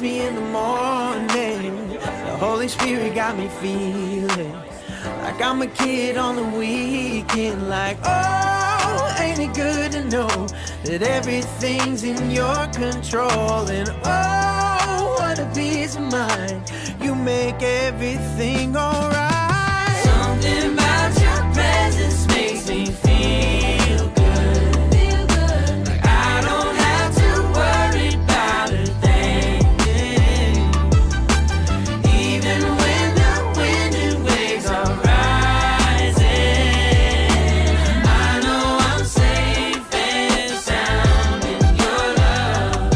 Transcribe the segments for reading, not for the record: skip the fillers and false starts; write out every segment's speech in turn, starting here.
me in the morning. The Holy Spirit got me feeling like I'm a kid on the weekend. Like, oh, ain't it good to know that everything's in your control? And oh, what a peace of mind. You make everything alright. Something about your presence makes me feel good. Like I don't have to worry about a thing. Even when the wind and waves are rising, I know I'm safe and sound in your love.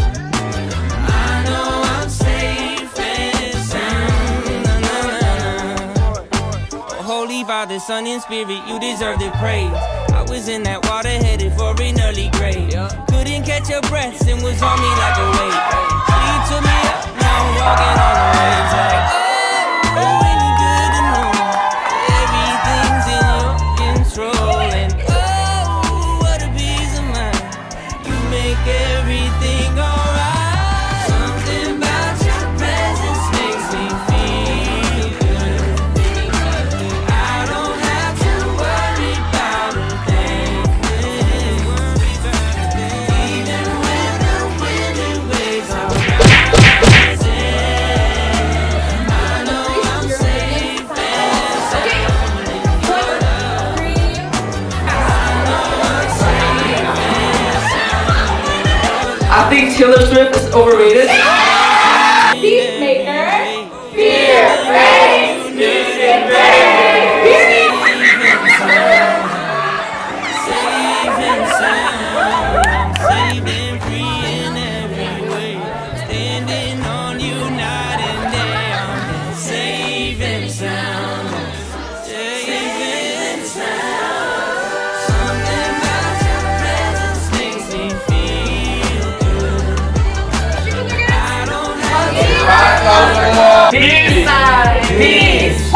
I know I'm safe and sound. Oh, Holy Father, Son, and Spirit, you deserve the praise. I was in that water headed for an early grave. Couldn't catch a breath and was on me like a wave. She took me up, now I'm walking on the waves. Like, oh, ain't it good to know everything's in your control? And oh, what a peace of mind. You make everything alright. Something about your presence makes me feel good. I don't have to worry about a thing. Even when the wind and waves are rising, I know I'm safe and sound in your love. I know I'm safe and sound. I think Taylor Swift is overrated. Peacemaker, fear, praise, peace and praise. Safe and sound, I'm safe and free in every way. Standing on you night and day. I'm safe and sound, safe and sound. Something about your presence makes me feel good. I don't have to Peace. Peace.